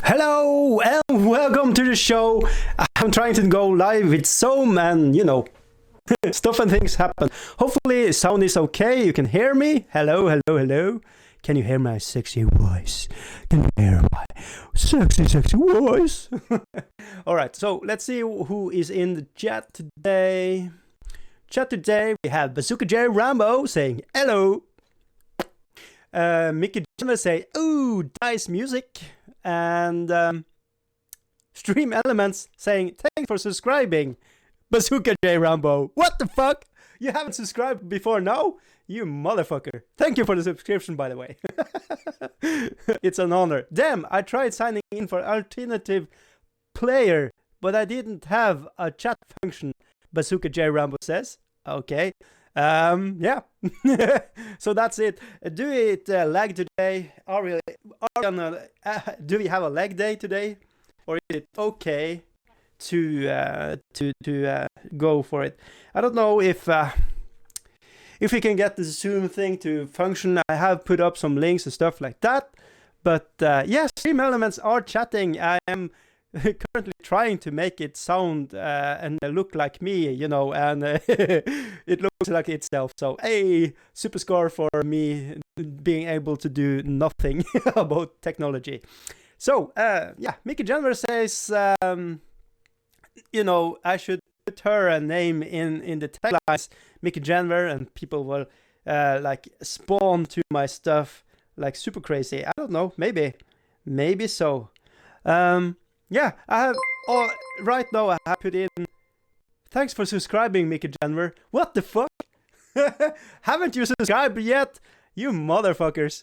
Hello and welcome to the show. I'm trying to go live with Zoom and, stuff and things happen. Hopefully sound is okay. You can hear me. Hello, hello, hello. Can you hear my sexy voice? Can you hear my sexy voice? All right, so let's see who is in the chat today. We have Bazooka J Rambo saying hello. Mickey Jenner say, ooh, nice music. And Stream Elements saying, thanks for subscribing, Bazooka J Rambo. What the fuck? You haven't subscribed before now? You motherfucker. Thank you for the subscription, by the way. It's an honor. Damn, I tried signing in for alternative player, but I didn't have a chat function, Bazooka J Rambo says. Okay. Yeah. So that's it. Do it lag today? Do we have a lag day today, or is it okay to go for it? I don't know if we can get the Zoom thing to function. I have put up some links and stuff like that, but yes, Stream Elements are chatting. I am currently trying to make it sound and look like me, and it looks like itself. So, hey, super score for me being able to do nothing about technology. So, yeah, Mickey Jenner says, I should put her name in the taglines, Mickey Jenner, and people will spawn to my stuff like super crazy. I don't know, maybe so. Yeah, I have, right now I have put in, thanks for subscribing, Mickey Jenner. What the fuck? Haven't you subscribed yet? You motherfuckers.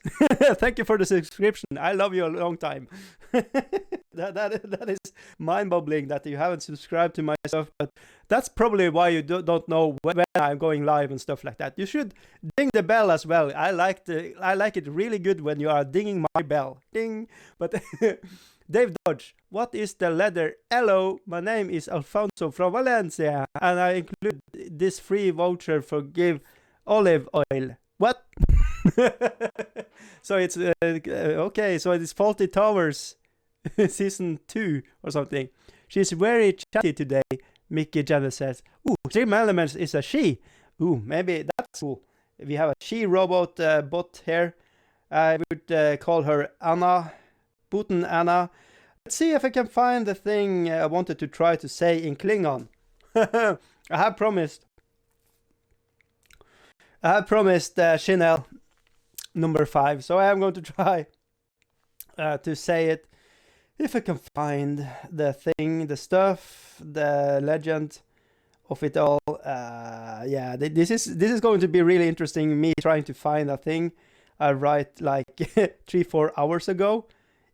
Thank you for the subscription. I love you a long time. that is mind-boggling that you haven't subscribed to my stuff, but that's probably why you don't know when I'm going live and stuff like that. You should ding the bell as well. I like it really good when you are dinging my bell. Ding. But Dave Dodge, what is the letter? Hello, my name is Alfonso from Valencia, and I include this free voucher for Give Olive Oil. What? So it's okay. So it's Faulty Towers, season 2 or something. She's very chatty today. Mickey Jenner says, "Ooh, Stream Elements is a she. Ooh, maybe that's cool. We have a she robot bot here. I would call her Anna." Putin Anna. Let's see if I can find the thing I wanted to try to say in Klingon. I have promised Chanel number 5, so I am going to try to say it if I can find the thing, the stuff, the legend of it all. Yeah, this is going to be really interesting. Me trying to find a thing I write like 3-4 hours ago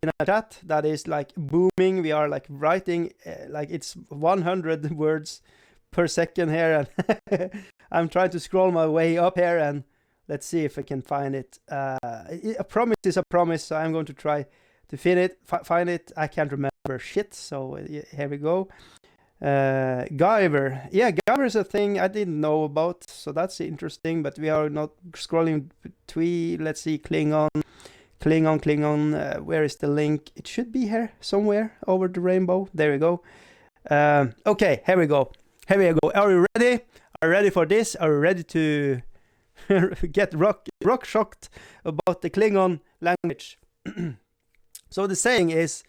in a chat that is like booming. We are like writing like it's 100 words per second here, and I'm trying to scroll my way up here, and let's see if I can find it. A promise is a promise, so I'm going to try to find it. I can't remember shit, so here we go. Guyver. Yeah, Guyver is a thing I didn't know about, so that's interesting, but we are not scrolling between. Let's see, Klingon. Where is the link? It should be here somewhere over the rainbow. There we go. Okay, here we go. Are you ready? Are you ready for this? Are you ready to get rock shocked about the Klingon language? So the saying is,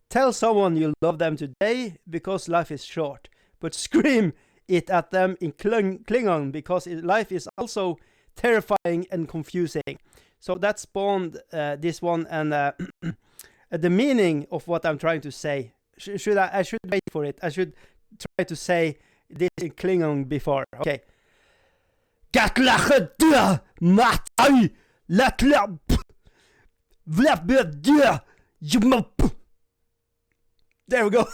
tell someone you love them today because life is short, but scream it at them in Klingon because life is also terrifying and confusing. So that spawned this one, and the meaning of what I'm trying to say. I should wait for it. I should try to say this in Klingon before. Okay. Gatlache dør, matai, latlap, vlap dør, jumop. There we go.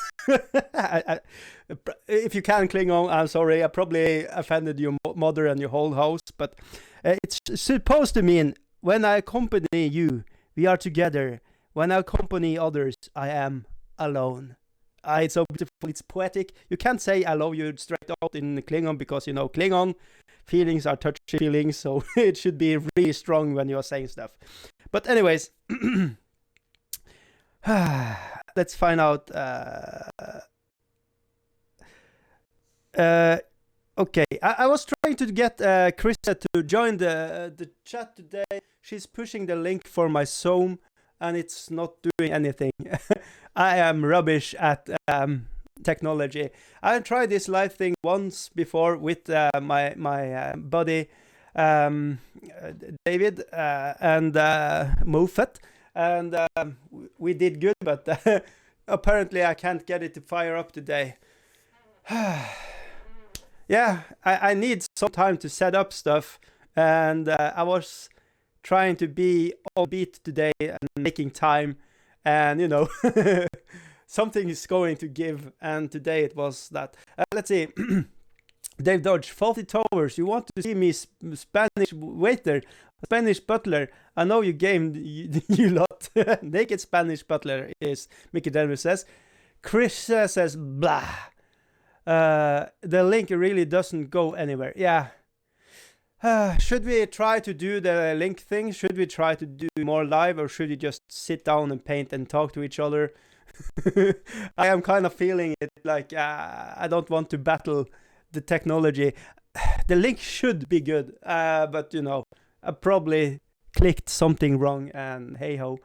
If you can Klingon, I'm sorry. I probably offended your mother and your whole house, but it's supposed to mean when I accompany you, we are together. When I accompany others, I am alone. It's so beautiful. It's poetic. You can't say I love you straight out in Klingon because, you know, Klingon feelings are touchy feelings, so it should be really strong when you are saying stuff. But anyways, let's find out. Okay, I was trying to get Krisse to join the chat today. She's pushing the link for my Zoom, and it's not doing anything. I am rubbish at technology. I tried this live thing once before with my buddy David and Moffat, and we did good, but apparently I can't get it to fire up today. Yeah, I need some time to set up stuff, and I was trying to be on beat today and making time, and you know, something is going to give, and today it was that. Let's see. Dave Dodge, Faulty Towers, you want to see me Spanish waiter, Spanish butler. I know you gamed you lot. Naked Spanish butler is Mickey Denver says. Chris says blah. The link really doesn't go anywhere. Yeah. Should we try to do the link thing? Should we try to do more live, or should we just sit down and paint and talk to each other? I am kind of feeling it like I don't want to battle the technology. The link should be good, but you know, I probably clicked something wrong, and hey ho,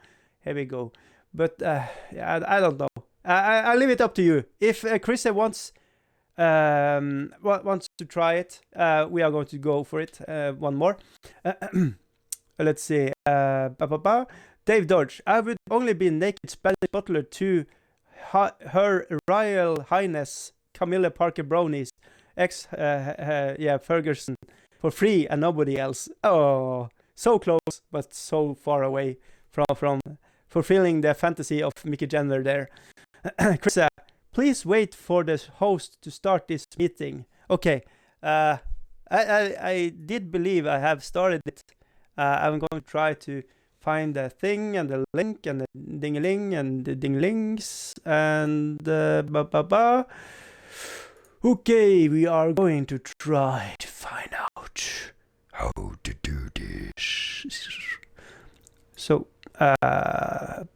here we go. But yeah, I don't know. I leave it up to you. If Krisse wants to try it, we are going to go for it. One more. Let's see. Dave Dodge. I would only be naked Spanish butler to Her Royal Highness Camilla Parker Brownies Ferguson for free and nobody else. Oh, so close but so far away from fulfilling the fantasy of Mickey Jenner there. Krisse, please wait for the host to start this meeting. Okay. I did believe I have started it. I'm going to try to find the thing and the link and the ding-a-ling and the ding-lings and Okay, we are going to try to find out how to do this. So, that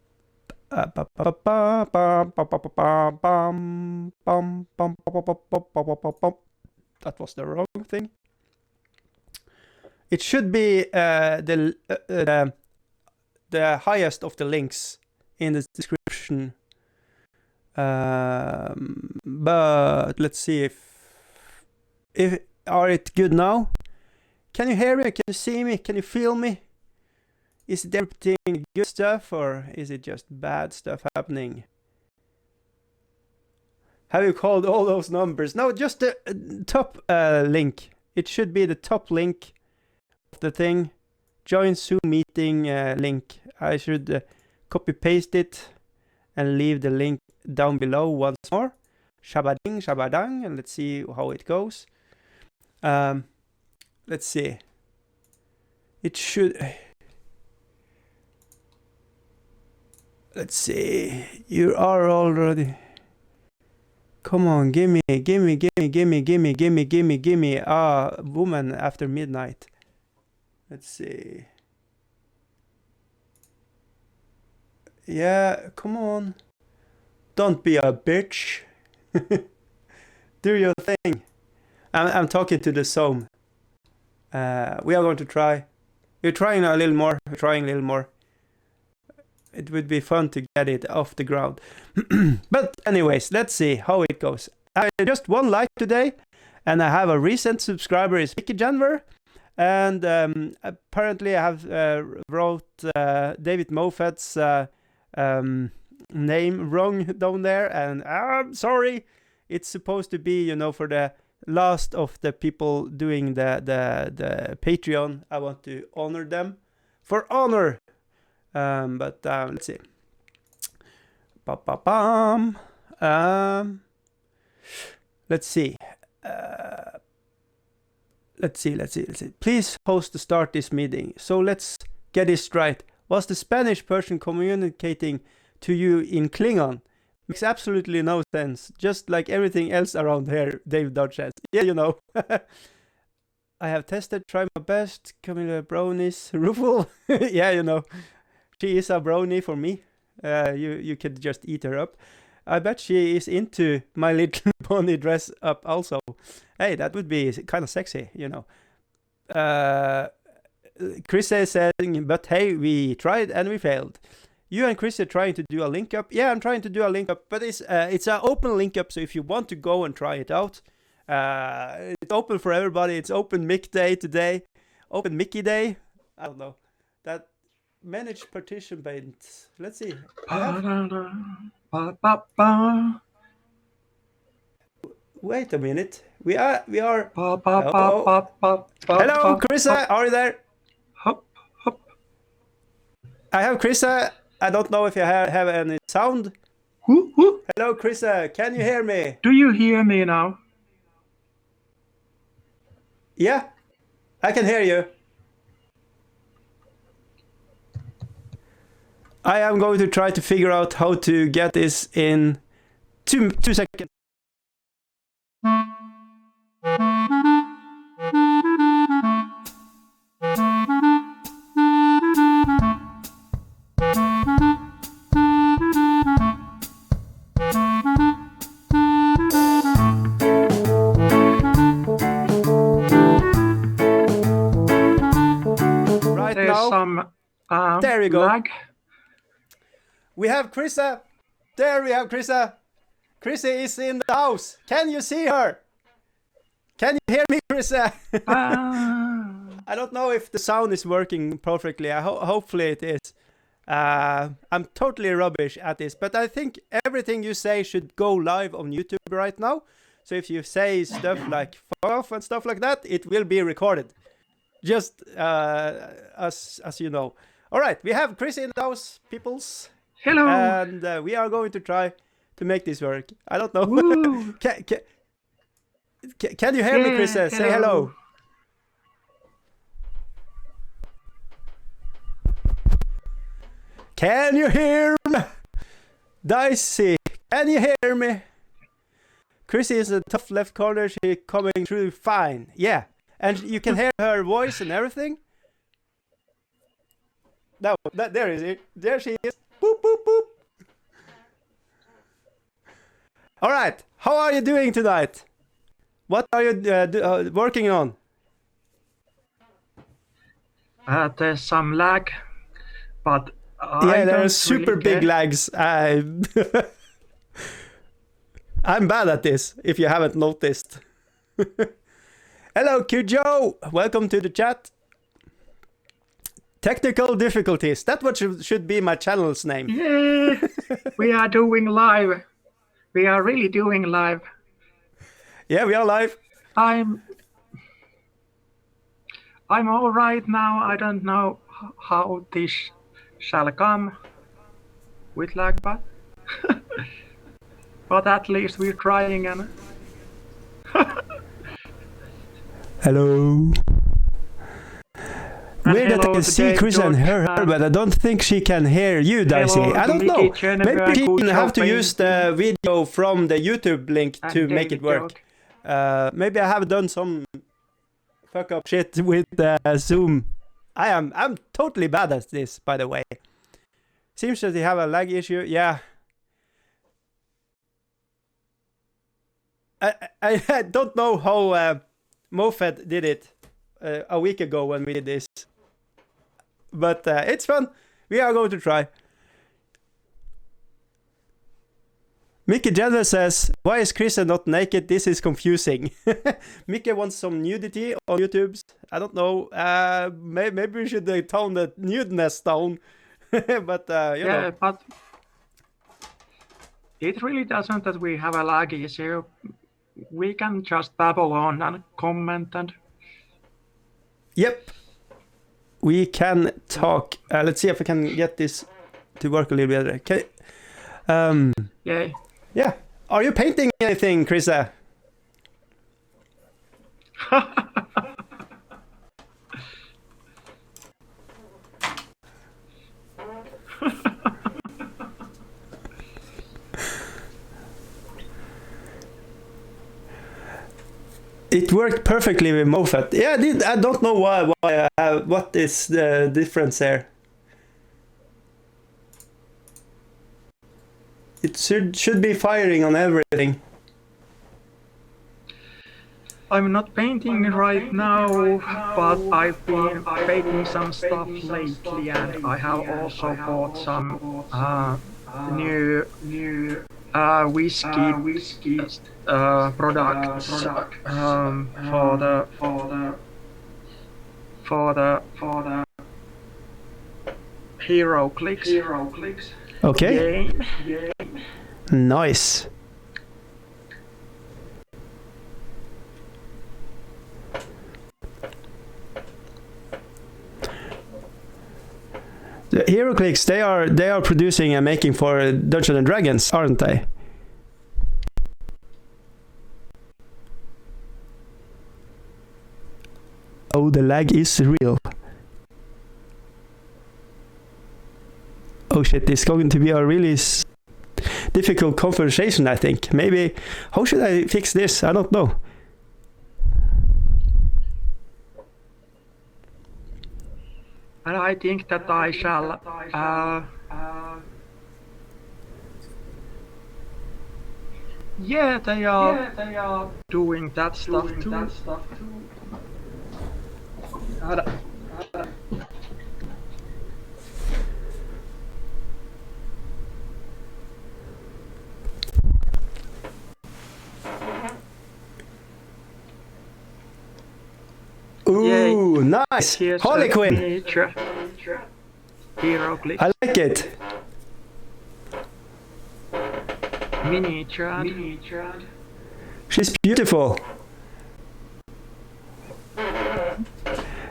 was the wrong thing. It should be the highest of the links in the description. But let's see if are it good now? Can you hear me? Can you see me? Can you feel me? Is it everything good stuff, or is it just bad stuff happening? Have you called all those numbers? No, just the top link. It should be the top link of the thing. Join Zoom meeting link. I should copy paste it and leave the link down below once more. Shabading, shabadang, and let's see how it goes. Let's see. It should. Let's see. You are already. Come on, gimme. Ah, woman after midnight. Let's see. Yeah, come on. Don't be a bitch. Do your thing. I'm talking to the Zoom. We are going to try. We're trying a little more. It would be fun to get it off the ground. But anyways, let's see how it goes. I just one like today, and I have a recent subscriber is Mickey Janver, and apparently I have wrote David Moffat's name wrong down there, and I'm sorry. It's supposed to be, you know, for the last of the people doing the Patreon. I want to honor them for honor. But let's see. Let's see. Let's see. Please host to start this meeting. So let's get this right. Was the Spanish person communicating to you in Klingon? Makes absolutely no sense. Just like everything else around here, Dave Dodge says. Yeah, you know. I have tested, tried my best. Camilla Brownies, Ruffle. Yeah, you know. She is a brownie for me. You could just eat her up. I bet she is into My Little Pony dress up also. Hey, that would be kind of sexy, you know. Krisse is saying, but hey, we tried and we failed. You and Krisse are trying to do a link up. Yeah, I'm trying to do a link up, but it's an open link up, so if you want to go and try it out, it's open for everybody. It's open Mic Day today. Open Mickey Day. I don't know. That manage participants. Let's see. Wait a minute. We are. Hello, Krisse. Are you there? I have Krisse. I don't know if you have any sound. Who? Hello, Krisse. Can you hear me? Do you hear me now? Yeah, I can hear you. I am going to try to figure out how to get this in 2 seconds. There you go. Lag. We have Krisse. There we have Krisse. Krisse is in the house. Can you see her? Can you hear me, Krisse? I don't know if the sound is working perfectly. Hopefully it is. I'm totally rubbish at this, but I think everything you say should go live on YouTube right now. So if you say stuff like fuck off and stuff like that, it will be recorded. Just as you know. All right, we have Krisse in the house, peoples. Hello. And we are going to try to make this work. I don't know. Can you hear me, Krisse? Say hello. Can you hear me? Dicey, can you hear me? Krisse is a tough left corner. She's coming through fine. Yeah. And you can hear her voice and everything. No, there is it. There she is. Boop, boop, boop. All right. How are you doing tonight? What are you working on? There's some lag, but yeah, there are super big lags. I'm bad at this, if you haven't noticed. Hello, Kujo. Welcome to the chat. Technical difficulties. That's what should be my channel's name. Yeah, we are doing live. We are really doing live. Yeah, we are live. I'm all right now. I don't know how this shall come with lag, but at least we're trying. And hello. Weird that I can see Krisse and her, but I don't think she can hear you, Dicey. I don't know. Maybe she can have to use the video from the YouTube link to make it work. Maybe I have done some fuck up shit with Zoom. I'm totally bad at this, by the way. Seems that they have a lag issue. Yeah. I don't know how Mofed did it a week ago when we did this. But it's fun. We are going to try. Mickey Jenner says, why is Krisse not naked? This is confusing. Mickey wants some nudity on YouTube's. I don't know. Maybe we should tone the nudeness down. But, you know. But it really doesn't that we have a lag issue. we can just babble on and comment and Yep. We can talk. Let's see if I can get this to work a little bit better. Okay. yay. Yeah. Are you painting anything, Krisse? It worked perfectly with Moffat. Yeah, I don't know why. What is the difference there? It should be firing on everything. I'm not painting right now, but I've been painting some stuff lately, and I have also bought some new whiskey products for the Hero Clicks. Okay. Game. Nice. The HeroClix, they are producing and making for Dungeons and Dragons, aren't they? Oh, the lag is real. Oh shit, it's going to be a really difficult conversation, I think. Maybe, how should I fix this? I don't know. And I think that I shall yeah, they are doing that stuff too. Ooh, Yay. nice! Here's Harlequin! Miniature Hero Clicks. I like it! Miniature. She's beautiful.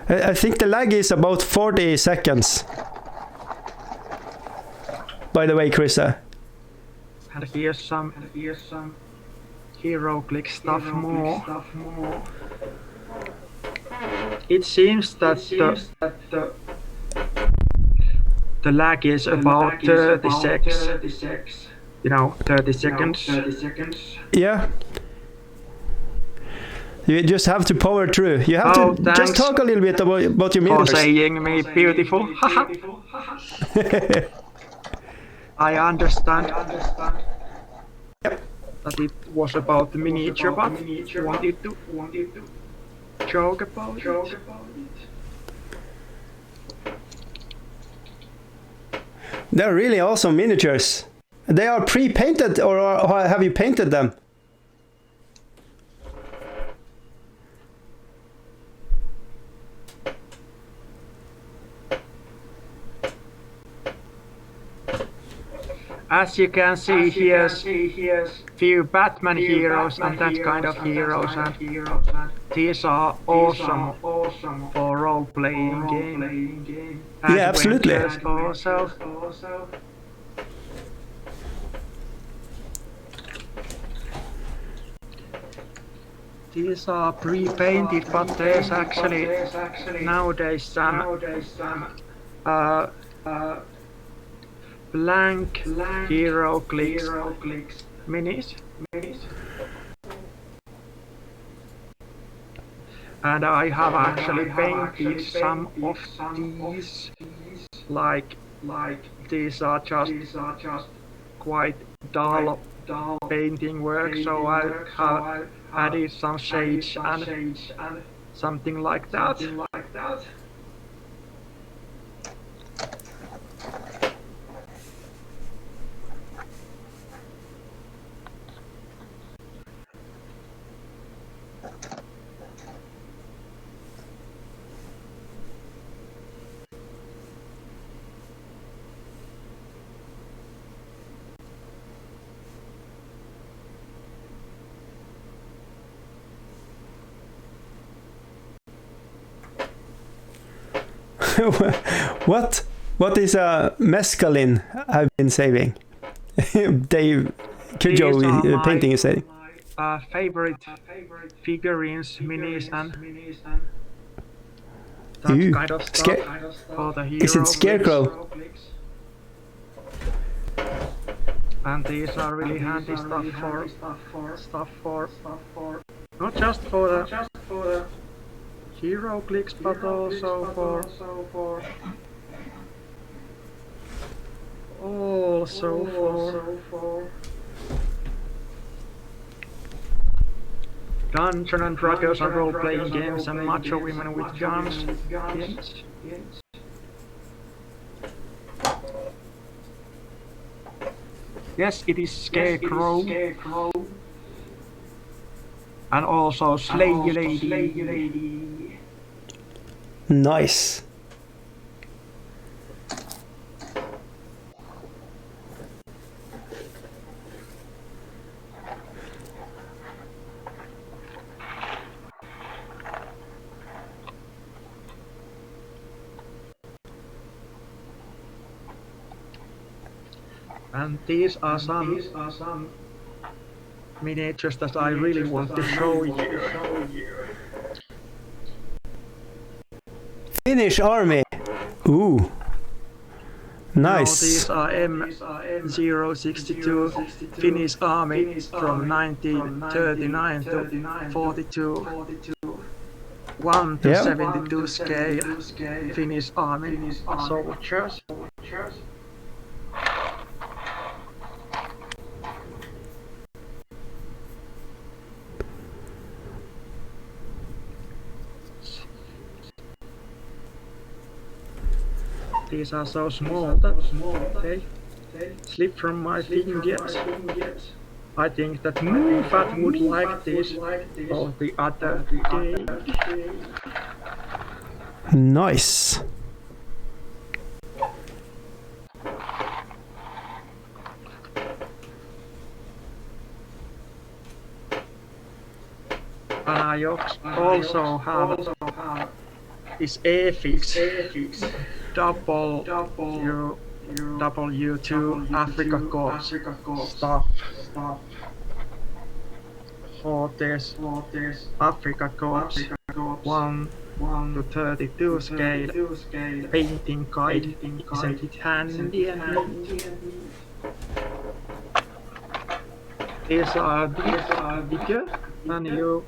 I think the lag is about 40 seconds. By the way, Krisse. And here's some Hero Click stuff more. It seems that the lag is about 36. You know, 30 seconds. Yeah. You just have to power through. You have to thanks. just talk a little bit about your For mirrors. saying me beautiful. I understand. Yep. That it was about the miniature, but wanted to joke about it. They're really awesome miniatures. They are pre-painted, or have you painted them? As you can see, here's few Batman heroes and that kind of heroes, and these are awesome for role-playing game. Yeah, absolutely. Also. These are pre-painted, but there's actually nowadays some blank Hero Clicks minis. And I have actually painted some of these, like these are just quite dull painting work, so I have added some shades and something like that. What is mescaline I've been saving? Dave Kujo painting is saying. Favorite figurines, minis, and that Ew. kind of stuff for the hero. Is it Scarecrow? And these are really handy stuff for not just for the hero clicks, but also for Dungeons and Dragons and role-playing games and macho women with guns. Yes, it is Scarecrow. And also Slay Lady. Nice. And these are some miniatures that I really want to show you. Finnish army. Ooh. Nice. These are M062 Finnish army from 1939 to 42. 1 to 72 scale Finnish army soldiers. These are so small that they slip from my fingers. I think that Moonfat would like this or the other day. Nice. And I also have this Airfix W2 Africa Corps stuff. Hortes Africa Corps 1 to 32 scale painting guide. Isn't it handy? These are bigger, and you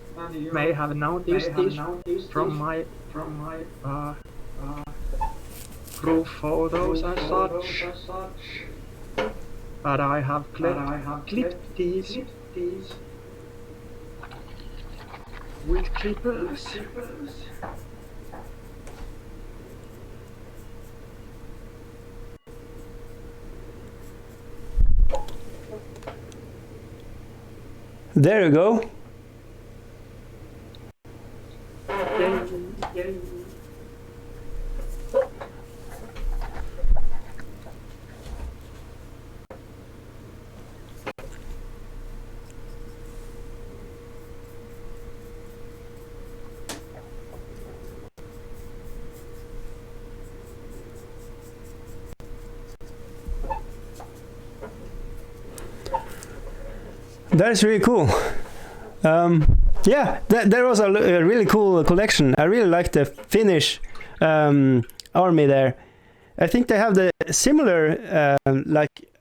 may have noticed this from my proof photos and such. But I have clipped these with clippers. There you go. Yay. That is really cool. Yeah, there was a really cool collection. I really like the Finnish army there. I think they have the similar like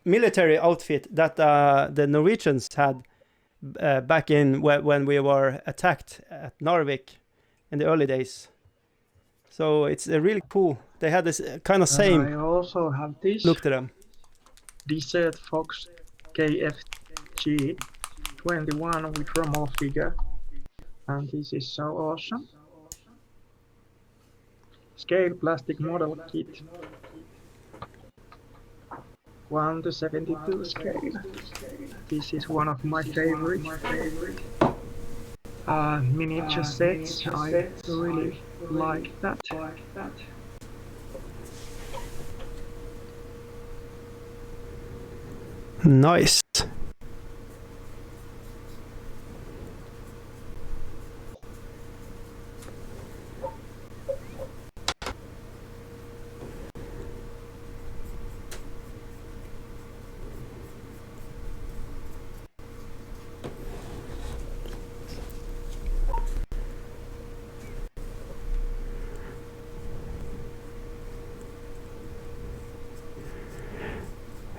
military outfit that the Norwegians had back in when we were attacked at Narvik in the early days. So it's really cool. They had this kind of same I also have this look to them. Desert Fox KFG 21 with Rommel figure, and this is so awesome. Scale plastic model kit 1 to 72 scale. This is one of my favorite miniature sets. I really like that. Nice.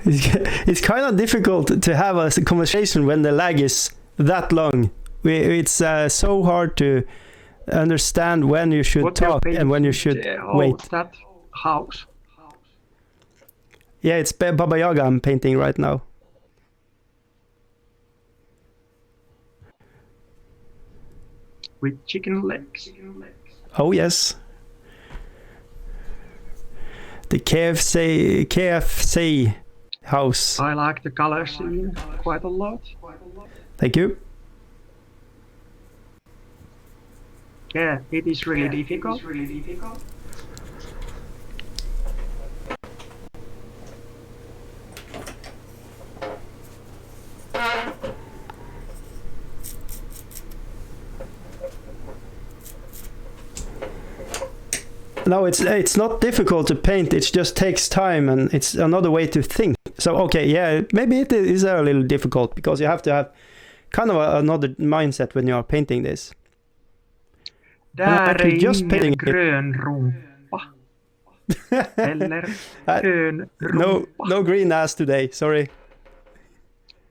It's kind of difficult to have a conversation when the lag is that long. It's so hard to understand when you should talk and when you should wait. That house. Yeah, it's Baba Yaga I'm painting right now. With chicken legs. Oh yes. The KFC house. I like the color scheme quite a lot. Thank you. Yeah, it is really difficult. No, it's not difficult to paint. It just takes time, and it's another way to think. So okay, yeah, maybe it is a little difficult because you have to have kind of another mindset when you are painting this. Där är ingen grön rumpa. Eller grön rumpa. No green ass today, sorry.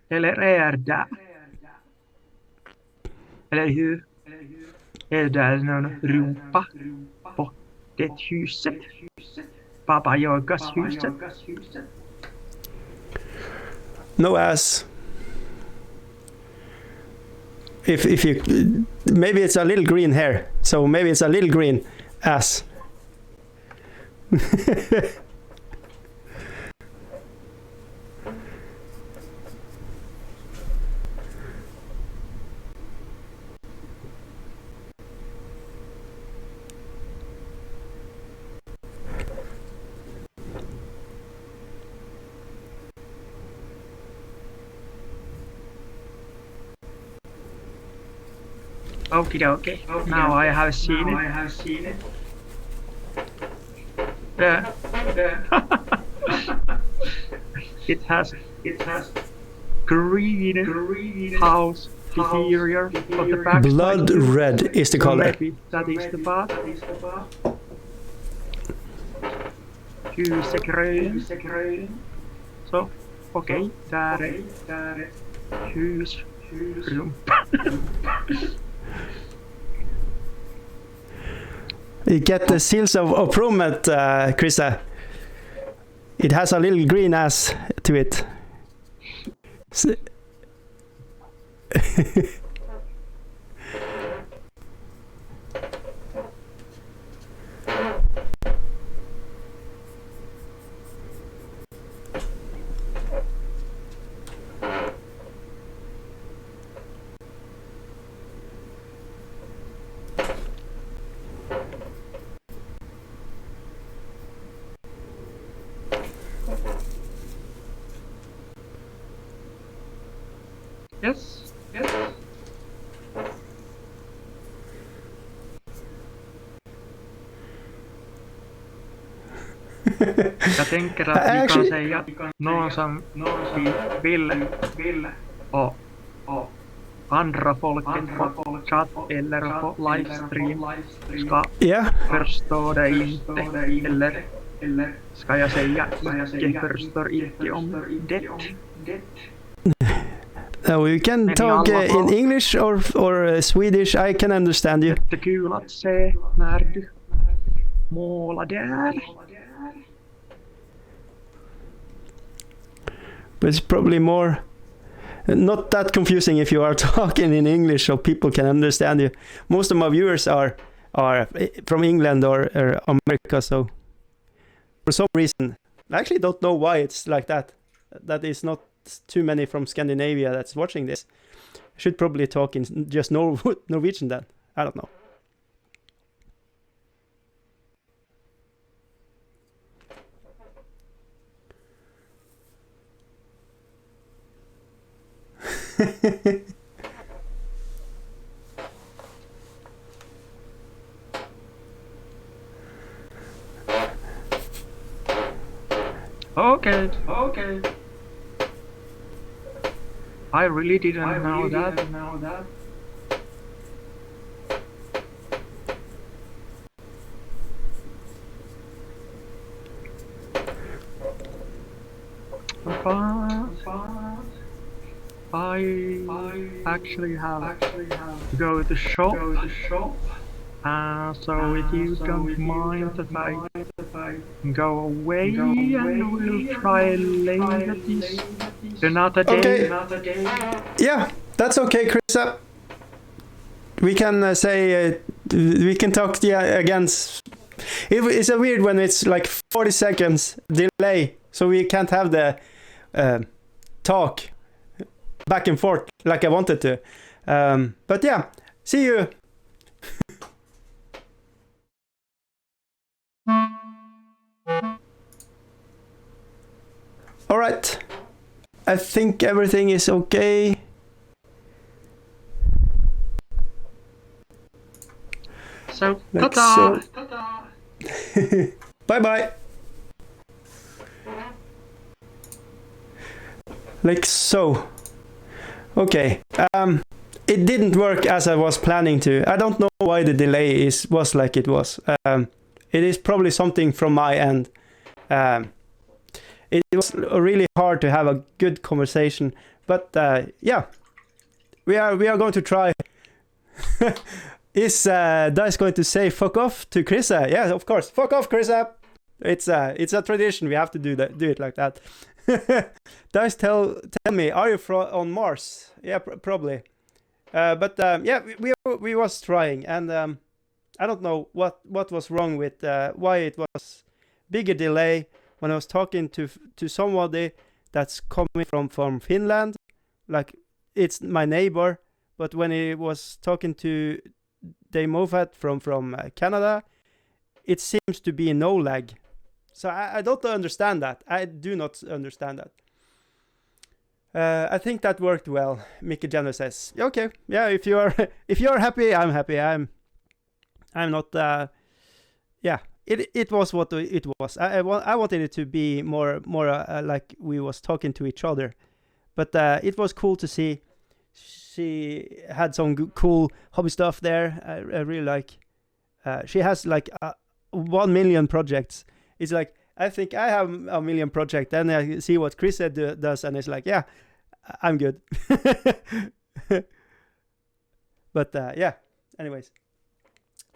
Eller är det? Eller hur? Är det någon rumpa på det huset? Baba Yagas huset? No ass. If you maybe it's a little green hair, so maybe it's a little green ass. Okay. Now I have seen it. Yeah. It has green house interior of the back. Blood red is the color. Maybe that is the bath. Husgrön. Så, okej, där är husrum. You get the seals of approval, Krisse. It has a little green ass to it. Yes. Jag tänker att vi kan säga någon som vill och andra folket på chatt eller på livestream ska förstå det inte eller ska jag säga icke förstår inte om det. You can talk in English or Swedish. I can understand you. Jättekul att se när du målar där. But it's probably more not that confusing if you are talking in English so people can understand you. Most of my viewers are from England or America, so for some reason I actually don't know why it's like that. That is not too many from Scandinavia that's watching this. I should probably talk in just Norwegian then. I don't know. Okay. I really didn't know that. but I actually have to go to shop. So if you don't mind that I go away and we'll try later this another day. Okay. Yeah, that's okay, Krisse. We can say we can talk again. It's a weird when it's like 40 seconds delay, so we can't have the talk back and forth like I wanted to. But yeah, see you. All right, I think everything is okay. So, Like ta-da! so. Bye-bye. Like so. Okay. It didn't work as I was planning to. I don't know why the delay was like it was. It is probably something from my end. It was really hard to have a good conversation, but yeah, we are going to try. Is Dice going to say "fuck off" to Krisse? Yeah, of course. Fuck off, Krisse. It's a tradition. We have to do it like that. Dice, tell me, are you on Mars? Yeah, probably. But yeah, we was trying, and I don't know what was wrong with why it was bigger delay when I was talking to somebody that's coming from Finland, like it's my neighbor. But when he was talking to Dave Moffat from Canada, it seems to be no lag. So I don't understand that. I do not understand that. I think that worked well. Mickey Jenner says, "Okay, yeah. If you're happy, I'm happy. I'm not. Yeah, it was what it was. I wanted it to be more like we was talking to each other, but it was cool to see. She had some cool hobby stuff there. I really like. She has like 1 million projects. It's like, I think I have a million project, and I see what Krisse does, and it's like, yeah, I'm good. But yeah, anyways.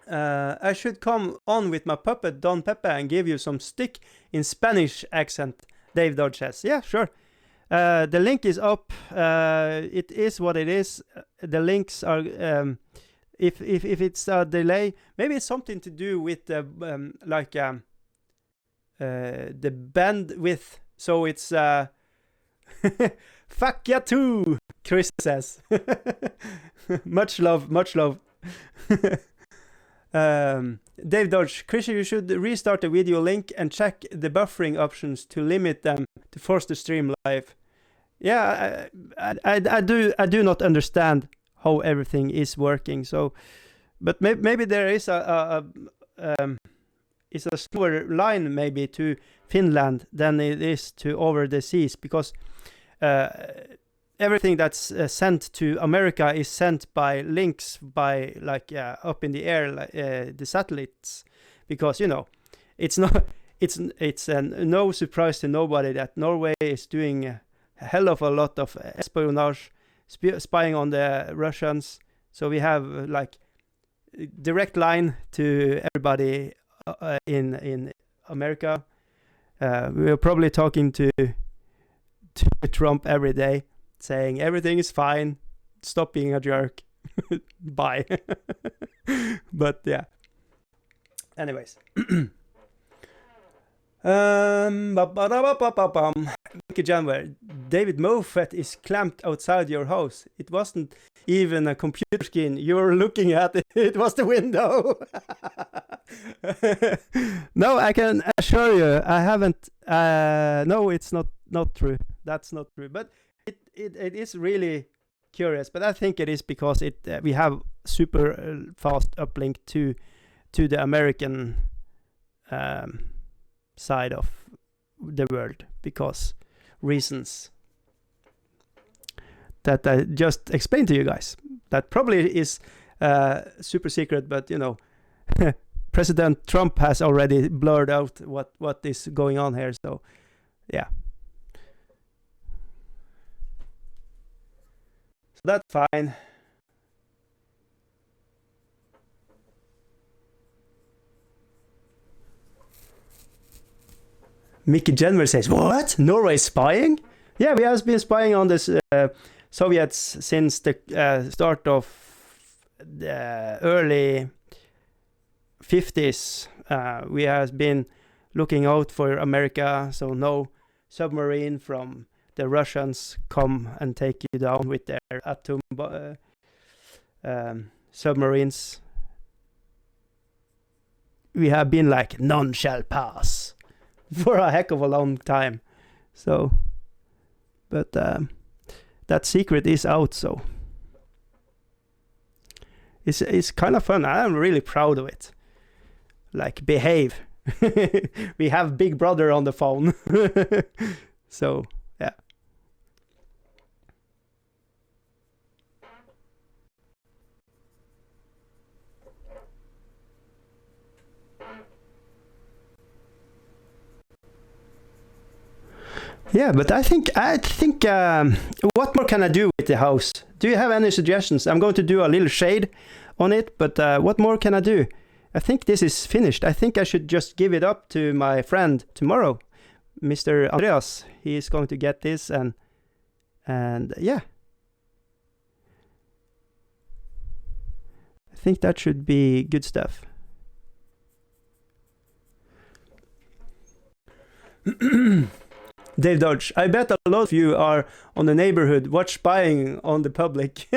I should come on with my puppet Don Pepe and give you some stick in Spanish accent, Dave Dodge says. Yeah, sure. The link is up. It is what it is. The links are... if it's a delay, maybe it's something to do with the the bandwidth. So it's fuck ya too, Chris says. Much love. Dave Dodge, Krisse, you should restart the video link and check the buffering options to limit them to force the stream live. Yeah, I do not understand how everything is working. So, but maybe there is a slower line maybe to Finland than it is to over the seas, because everything that's sent to America is sent by links by up in the air, the satellites, because it's no surprise to nobody that Norway is doing a hell of a lot of espionage, spying on the Russians. So we have direct line to everybody in America. We are probably talking to Trump every day, saying everything is fine, stop being a jerk, bye. But yeah, anyways. Mickey Janware, David Moffat is clamped outside your house. It wasn't even a computer screen you were looking at. It was the window. No, I can assure you, I haven't. No, it's not true. That's not true. But it is really curious. But I think it is because we have super fast uplink to the American side of the world, because reasons that I just explained to you guys. That probably is super secret, but President Trump has already blurred out what is going on here. So yeah, That's fine. Mickey Jenner says, "What? Norway spying? Yeah, we have been spying on this Soviets since the start of the early 50s. We have been looking out for America, so no submarine from the Russians come and take you down with their submarines. We have been like, none shall pass for a heck of a long time. So, but that secret is out, so it's kind of fun. I'm really proud of it. Like, behave. We have Big Brother on the phone. So, yeah. Yeah, but I think what more can I do with the house? Do you have any suggestions? I'm going to do a little shade on it, but what more can I do? I think this is finished. I think I should just give it up to my friend tomorrow, Mr. Andreas. He is going to get this, and yeah. I think that should be good stuff. Dave Dodge, I bet a lot of you are on the neighborhood watch spying on the public.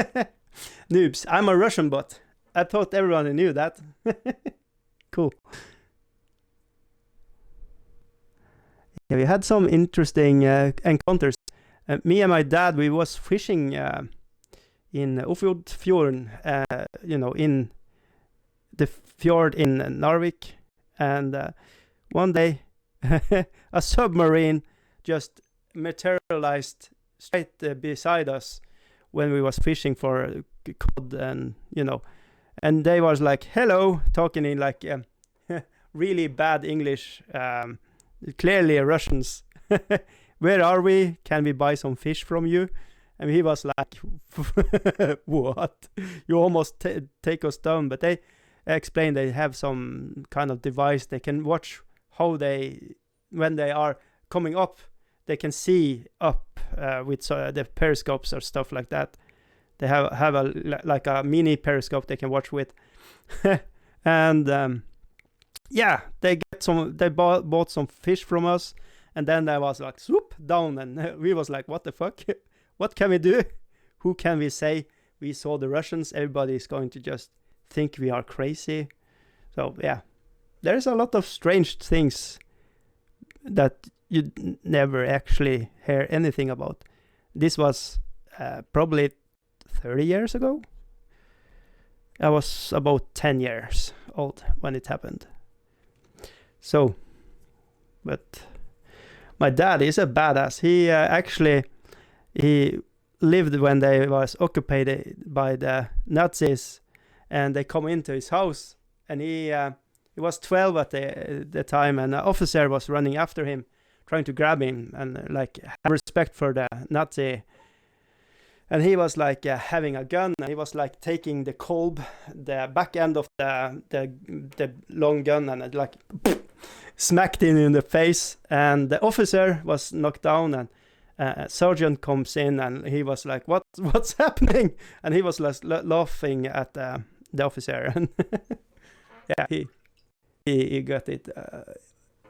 Noobs, I'm a Russian bot. I thought everyone knew that. Cool. Yeah, we had some interesting encounters. Me and my dad, we was fishing in Ofjordfjorden, in the fjord in Narvik, and one day a submarine just materialized straight beside us when we was fishing for cod, and they was like, hello, talking in like really bad English, clearly Russians. Where are we? Can we buy some fish from you? And he was like, what? You almost take us down. But they explained they have some kind of device. They can watch how when they are coming up, they can see up with the periscopes or stuff like that. They have a mini periscope they can watch with. And they bought some fish from us, and then they was like swoop down, and we was like, what the fuck? What can we do? Who can we say we saw the Russians? Everybody is going to just think we are crazy. So yeah, there's a lot of strange things that you never actually hear anything about. This was probably 30 years ago. I was about 10 years old when it happened. So, but my dad is a badass. He lived when they was occupied by the Nazis, and they come into his house, and he was 12 at the time, and an officer was running after him, trying to grab him and like have respect for the Nazi. And he was like having a gun, and he was like taking the kolb, the back end of the long gun, and it like smacked him in the face. And the officer was knocked down, and a sergeant comes in, and he was like, "What's happening?" And he was like laughing at the officer, and yeah, he got it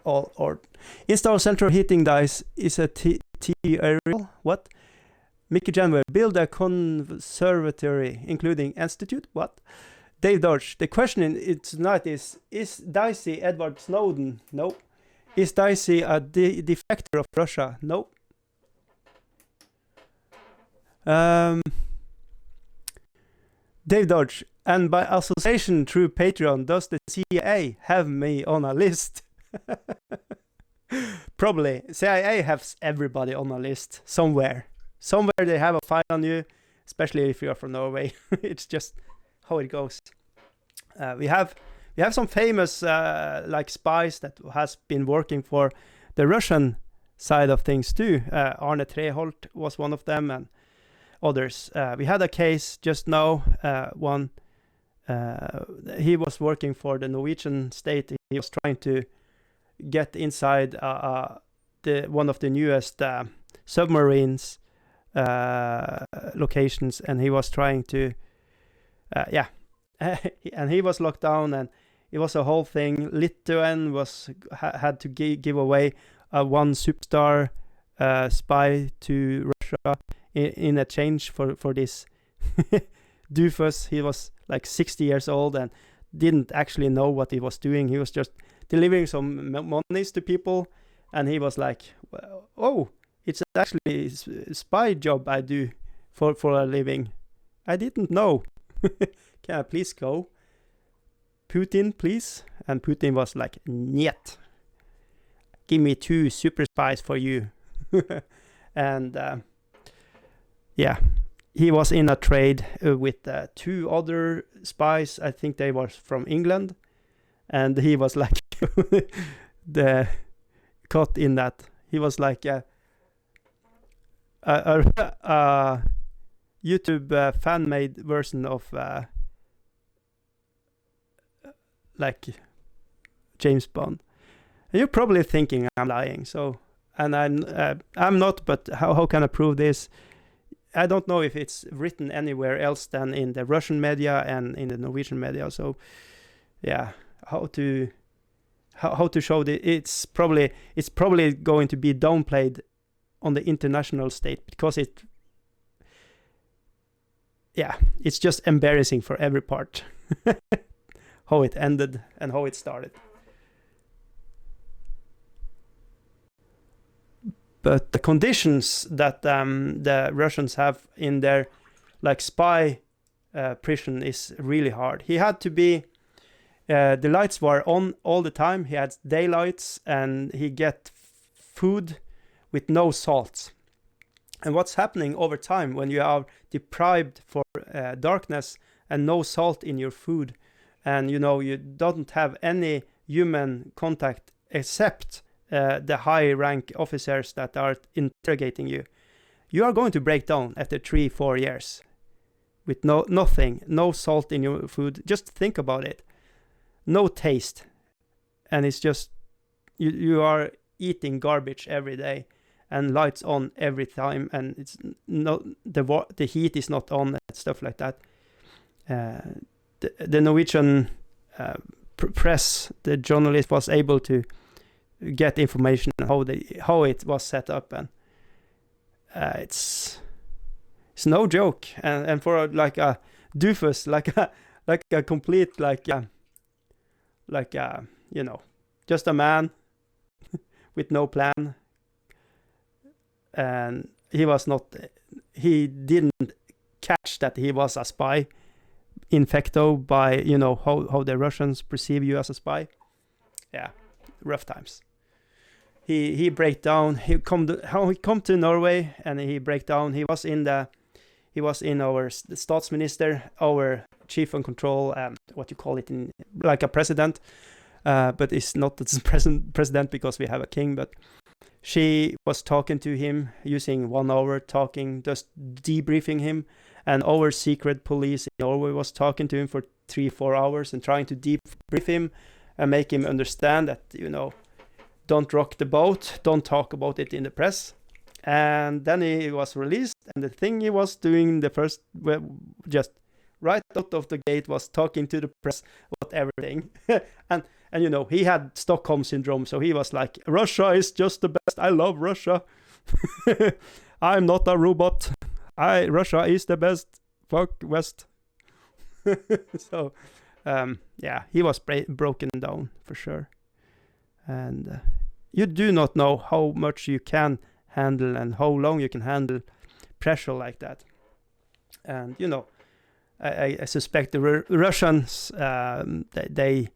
all. Or install central heating dice is a T aerial. What? Mickey Janway, build a conservatory, including institute. What? Dave Dodge, the question tonight is Dicey Edward Snowden? No. Is Dicey a defector of Russia? No. Dave Dodge, and by association through Patreon, does the CIA have me on a list? Probably. CIA has everybody on a list somewhere. Somewhere they have a file on you, especially if you're from Norway. It's just how it goes. We have some famous like spies that has been working for the Russian side of things too. Arne Treholt was one of them, and others. We had a case just now. He was working for the Norwegian state. He was trying to get inside one of the newest submarines locations, and he was trying to and he was locked down, and it was a whole thing. Lithuania had to give away one superstar spy to Russia in exchange for this doofus. He was like 60 years old and didn't actually know what he was doing. He was just delivering some monies to people, and he was like, oh, it's actually a spy job I do for a living. I didn't know. Can I please go? Putin, please? And Putin was like, niet. Give me 2 super spies for you. And he was in a trade with 2 other spies. I think they were from England, and he was like the caught in that. He was like a YouTube fan-made version of like James Bond. And you're probably thinking I'm lying. So, and I'm not. But how can I prove this? I don't know if it's written anywhere else than in the Russian media and in the Norwegian media. So, yeah, how to show the it's probably going to be downplayed on the international state, because it's just embarrassing for every part. How it ended and how it started. But the conditions that the Russians have in their like spy prison is really hard. He had to be the lights were on all the time. He had daylights, and he get food with no salt. And what's happening over time when you are deprived for darkness and no salt in your food, and you don't have any human contact except the high rank officers that are interrogating you, you are going to break down after 3-4 years with nothing, no salt in your food. Just think about it. No taste, and it's just you are eating garbage every day, and lights on every time, and it's not the heat is not on, and stuff like that. The Norwegian press, the journalist was able to get information on how it was set up, and it's no joke, and for like a doofus, like a complete just a man with no plan, and he didn't catch that he was a spy in facto by how the Russians perceive you as a spy. Yeah, rough times. He break down. He come to Norway, and he break down. He was in our statsminister, our chief on control, what you call it, in like a president, but it's not the president because we have a king. But she was talking to him, using 1 hour talking, just debriefing him, and our secret police in Norway was talking to him for 3-4 hours and trying to debrief him and make him understand that don't rock the boat, don't talk about it in the press. And then he was released, and the thing he was doing just right out of the gate was talking to the press about everything. and he had Stockholm syndrome, so he was like, Russia is just the best, I love Russia. I'm not a robot, Russia is the best, fuck West. So he was broken down for sure. And you do not know how much you can handle and how long you can handle pressure like that. And I suspect the Russians, they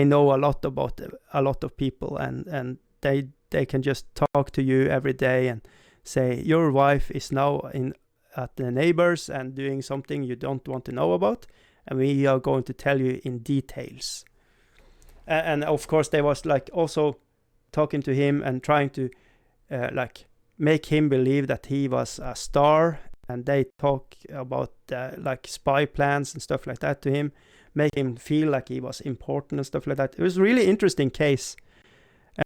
know a lot about a lot of people, and they can just talk to you every day and say your wife is now at the neighbors and doing something you don't want to know about, and we are going to tell you in details. And of course they was like also talking to him and trying to like make him believe that he was a star and they talk about like spy plans and stuff like that to him, make him feel like he was important and stuff like that. It was a really interesting case,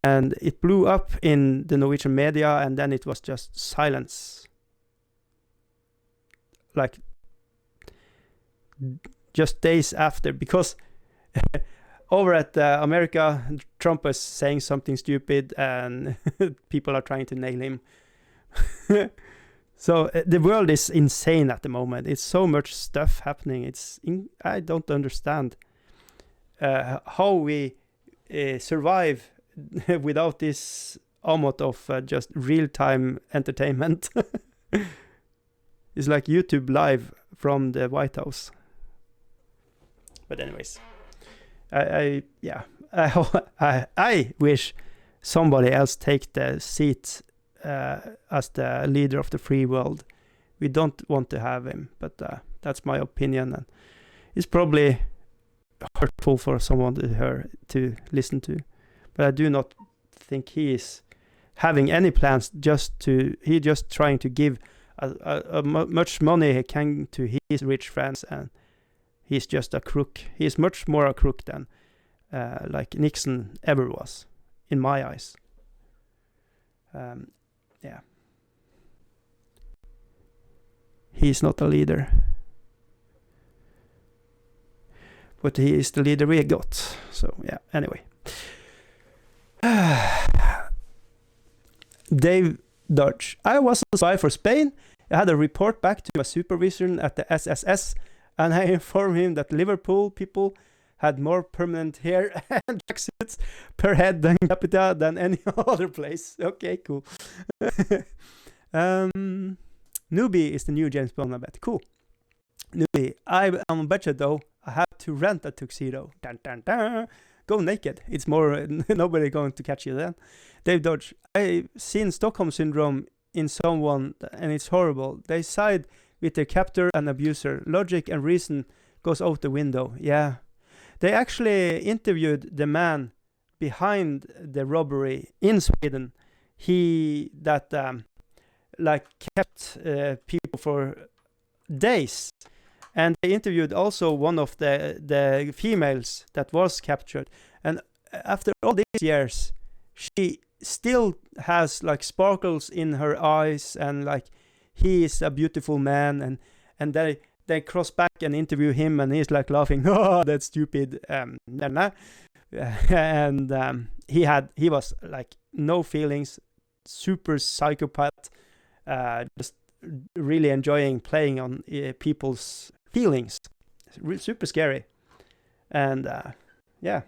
and it blew up in the Norwegian media, and then it was just silence, like just days after, because over at America, Trump is saying something stupid and people are trying to nail him. So the world is insane at the moment. It's so much stuff happening. I don't understand how we survive without this amount of just real-time entertainment. It's like YouTube live from the White House. But anyways, I wish somebody else take the seat as the leader of the free world. We don't want to have him, but that's my opinion, and it's probably hurtful for someone to listen to. But I do not think he is having any plans. He just trying to give much money he can to his rich friends, and he's just a crook. He's much more a crook than like Nixon ever was, in my eyes. Yeah. He's not a leader. But he is the leader we got. So, yeah, anyway. Dave Dodge. I was a spy for Spain. I had a report back to my supervisor at the SSS, and I informed him that Liverpool people had more permanent hair and tracksuits per head than capita than any other place. Okay, cool. Newbie is the new James Bond, I bet. Cool. Newbie, I'm on budget though. I have to rent a tuxedo. Dun, dun, dun. Go naked. It's more, nobody going to catch you then. Dave Dodge, I've seen Stockholm Syndrome in someone, and it's horrible. They side with their captor and abuser. Logic and reason goes out the window. Yeah. They actually interviewed the man behind the robbery in Sweden. He that like kept people for days, and they interviewed also one of the females that was captured. And after all these years, she still has like sparkles in her eyes, and like he is a beautiful man, and they cross back and interview him, and he's like laughing, oh, that's stupid, and he was like no feelings, super psychopath, just really enjoying playing on people's feelings. Super scary, and yeah,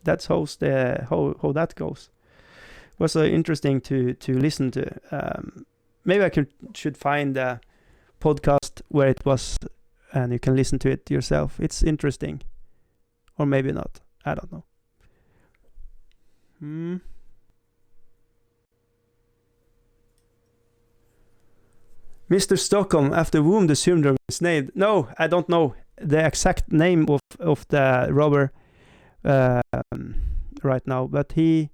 that's how that goes. It was interesting to listen to. Maybe I should find a podcast where it was, and you can listen to it yourself. It's interesting, or maybe not. I don't know. Mr. Stockholm, after whom the syndrome is named. No, I don't know the exact name of the robber right now, but he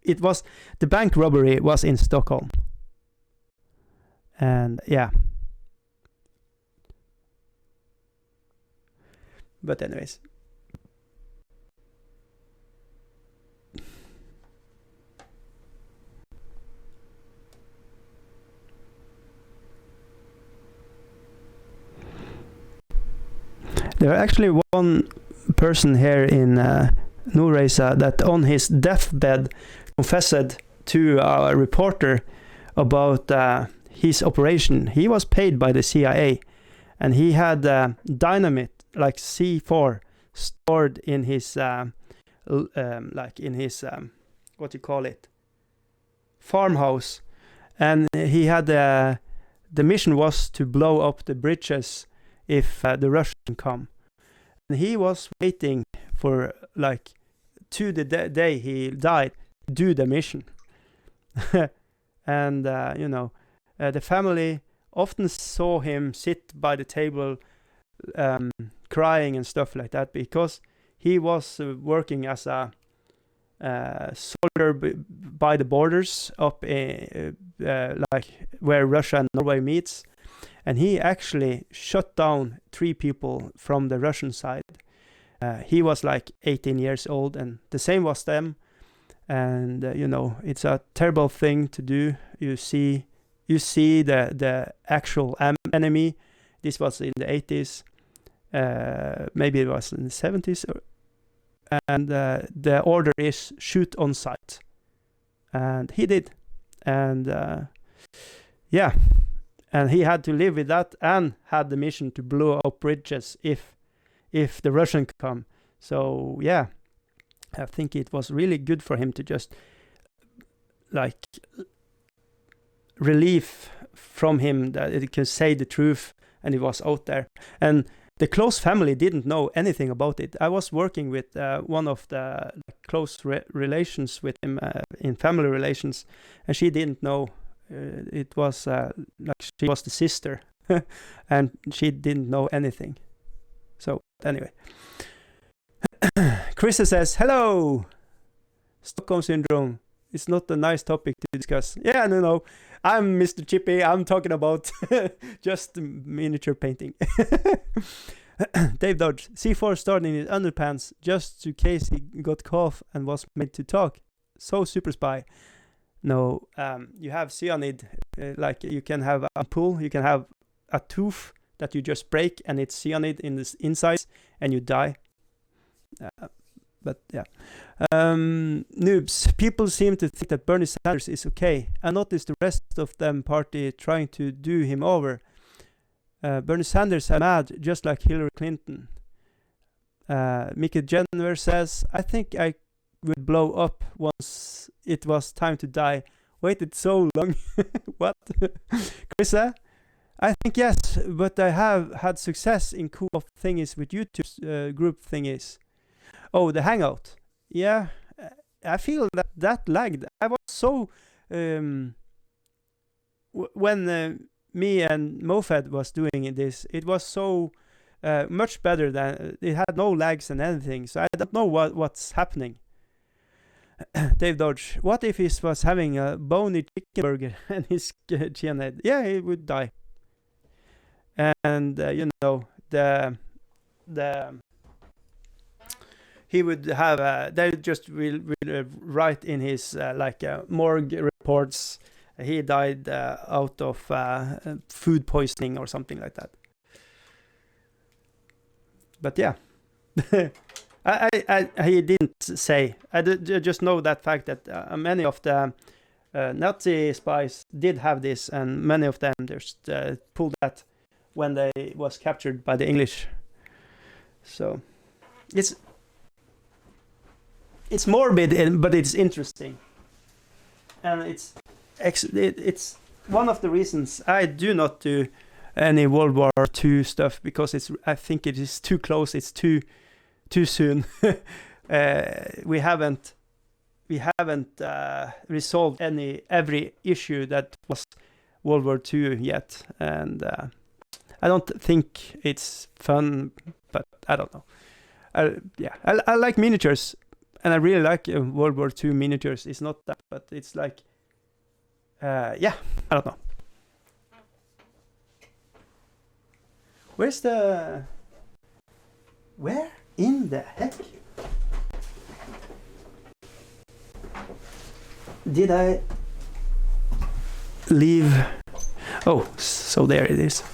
it was, the bank robbery was in Stockholm, and yeah. But anyways, there are actually one person here in Nordreisa that on his deathbed confessed to a reporter about his operation. He was paid by the CIA, and he had dynamite, like C4, stored in his like in his what you call it, farmhouse, and he had the mission was to blow up the bridges if the Russians come. And he was waiting for like to the day he died to do the mission. And the family often saw him sit by the table crying and stuff like that, because he was working as a soldier by the borders up in, like where Russia and Norway meets, and he actually shot down 3 people from the Russian side. He was like 18 years old, and the same was them. And it's a terrible thing to do. You see the actual enemy. This was in the 80s. Maybe it was in the 70s. And the order is shoot on sight. And he did. And and he had to live with that, and had the mission to blow up bridges if the Russian come. So yeah, I think it was really good for him to just like relief from him that he can say the truth, and he was out there. And the close family didn't know anything about it. I was working with one of the close relations with him in family relations, and she didn't know. It was like she was the sister, and she didn't know anything. So anyway, Krisse says, "Hello, Stockholm syndrome. It's not a nice topic to discuss." Yeah, no. I'm Mr. Chippy. I'm talking about just miniature painting. Dave Dodge, C4 started in his underpants just in case he got cough and was made to talk. So super spy. No, you have cyanide. Like you can have a pool, you can have a tooth that you just break, and it's cyanide in the inside, and you die. But yeah. Noobs. People seem to think that Bernie Sanders is okay. I noticed the rest of them party trying to do him over. Bernie Sanders is mad, just like Hillary Clinton. Mickey Jenner says, I think I would blow up once it was time to die. Waited so long. What? Krisse? I think yes, but I have had success in cool thingies with YouTube group thingies. Oh, the Hangout. Yeah, I feel that lagged. I was so... when me and Mofed was doing this, it was so much better than... It had no lags and anything, so I don't know what's happening. Dave Dodge. What if he was having a bony chicken burger and his cyanide? Yeah, he would die. And, he would have, they just will write in his, morgue reports, he died out of food poisoning or something like that. But yeah. He didn't say. I just know that fact that many of the Nazi spies did have this, and many of them just pulled that when they was captured by the English. So it's morbid, but it's interesting, and it's one of the reasons I do not do any World War II stuff, because I think it is too close. It's too soon. We haven't resolved every issue that was World War II yet, and I don't think it's fun, but I don't know. I like miniatures, and I really like World War II miniatures. It's not that, but it's like, I don't know. Where in the heck did I leave? Oh, so there it is.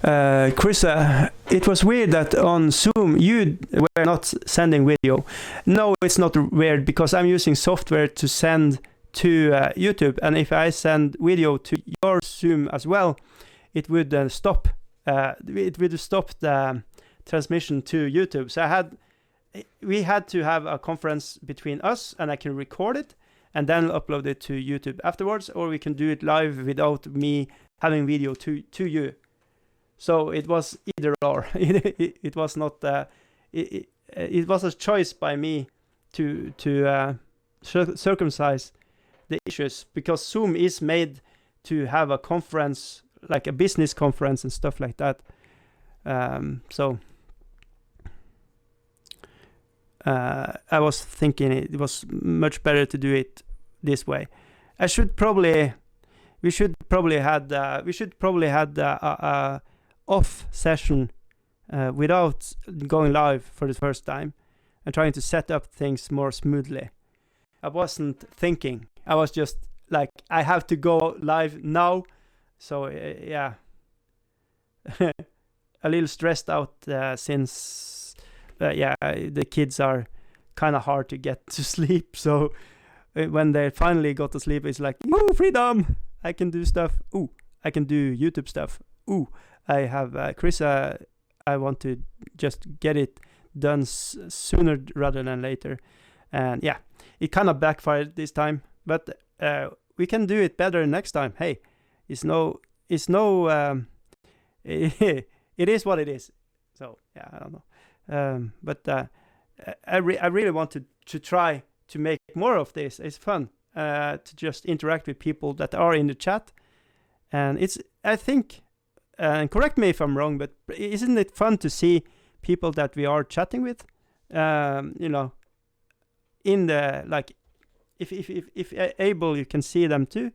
Krisse, it was weird that on Zoom you were not sending video. No, it's not weird, because I'm using software to send to YouTube, and if I send video to your Zoom as well, it would stop. It would stop the transmission to YouTube. So we had to have a conference between us, and I can record it and then upload it to YouTube afterwards, or we can do it live without me having video to you. So it was either or. It was not. It was a choice by me to circumcise the issues, because Zoom is made to have a conference, like a business conference and stuff like that. So I was thinking it was much better to do it this way. We should probably had a off session without going live for the first time and trying to set up things more smoothly. I wasn't thinking. I was just like, I have to go live now. So yeah, a little stressed out since the kids are kind of hard to get to sleep. So when they finally got to sleep, it's like, ooh, freedom! I can do stuff. Ooh, I can do YouTube stuff. Ooh, I have Krisse. I want to just get it done sooner rather than later. And yeah, it kind of backfired this time, but we can do it better next time. Hey, it is what it is. So yeah, I don't know. But I really want to try to make more of this. It's fun to just interact with people that are in the chat, and I think, and correct me if I'm wrong, but isn't it fun to see people that we are chatting with? In the, like, if able, you can see them too,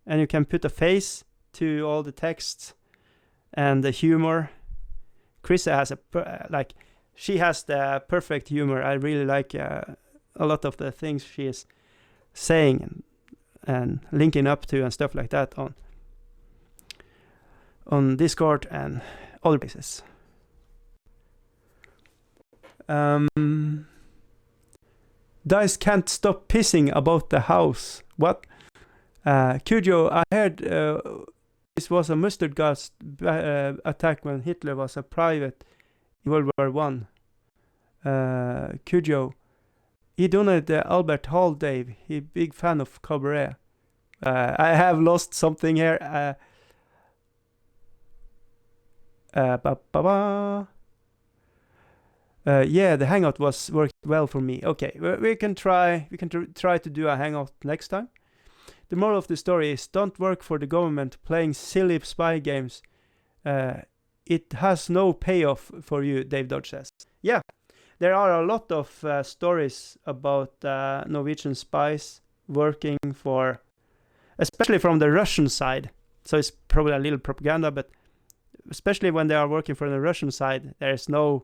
and you can put a face to all the texts and the humor. Krisse has she has the perfect humor. I really like a lot of the things she is saying and linking up to and stuff like that on Discord and other places. Dice can't stop pissing about the house. What? Cujo, I heard this was a mustard gas attack when Hitler was a private in World War One. Cujo, he donated the Albert Hall, Dave. He big fan of Cabaret. I have lost something here. Yeah, the hangout worked well for me. Okay, we can try to do a hangout next time. The moral of the story is, don't work for the government playing silly spy games. It has no payoff for you, Dave Dodge says. Yeah, there are a lot of stories about Norwegian spies working for, especially from the Russian side. So it's probably a little propaganda, but especially when they are working for the Russian side, there is no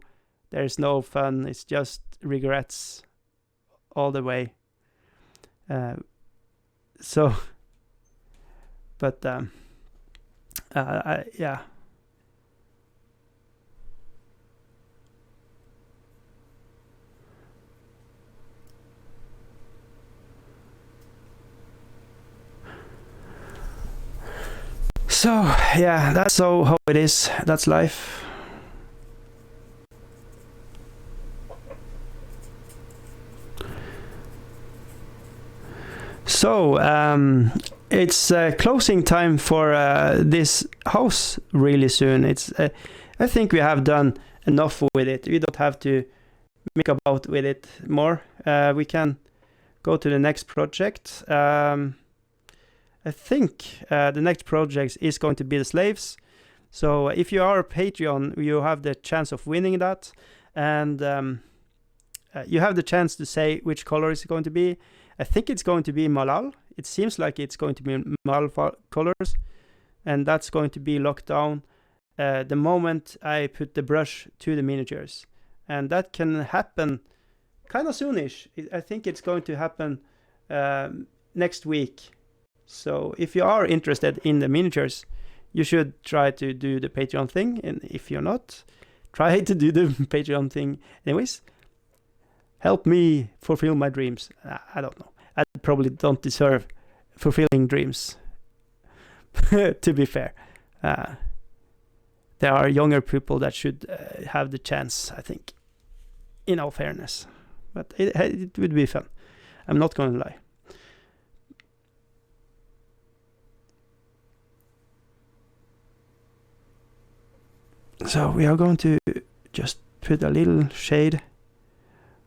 fun. It's just regrets all the way. Yeah. So yeah, that's how it is. That's life. So it's closing time for this house really soon. I think we have done enough with it. We don't have to make about with it more. We can go to the next project. I think the next project is going to be the slaves. So if you are a Patreon, you have the chance of winning that, and you have the chance to say which color it's going to be. I think it's going to be Malal. It seems like it's going to be Malal colors, and that's going to be locked down the moment I put the brush to the miniatures, and that can happen kind of soonish. I think it's going to happen next week. So if you are interested in the miniatures, you should try to do the Patreon thing, and if you're not, try to do the Patreon thing anyways. Help me fulfill my dreams. I don't know. I probably don't deserve fulfilling dreams, to be fair. There are younger people that should have the chance, I think, in all fairness. But it would be fun. I'm not going to lie. So we are going to just put a little shade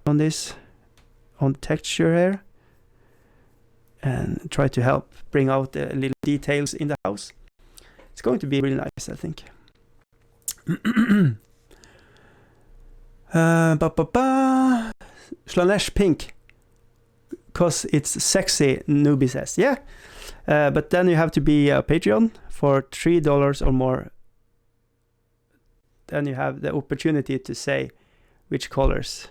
on this, on the texture here, and try to help bring out the little details in the house. It's going to be really nice, I think. Slanesh pink. Because it's sexy, newbie says. Yeah. But then you have to be a Patreon for $3 or more. Then you have the opportunity to say which colors.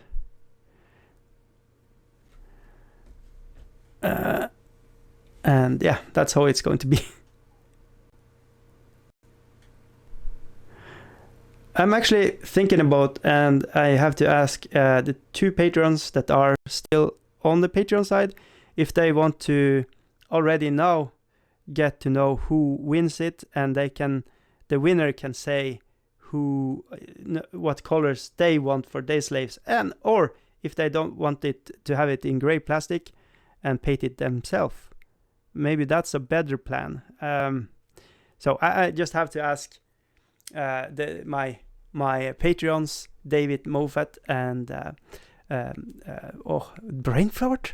And yeah, that's how it's going to be. I'm actually thinking about, and I have to ask the 2 patrons that are still on the Patreon side, if they want to already now get to know who wins it, and the winner can say what colors they want for their slaves, and or if they don't want it to have it in gray plastic and paint it themselves. Maybe that's a better plan. So I just have to ask my Patreons, David Moffat and Brainfart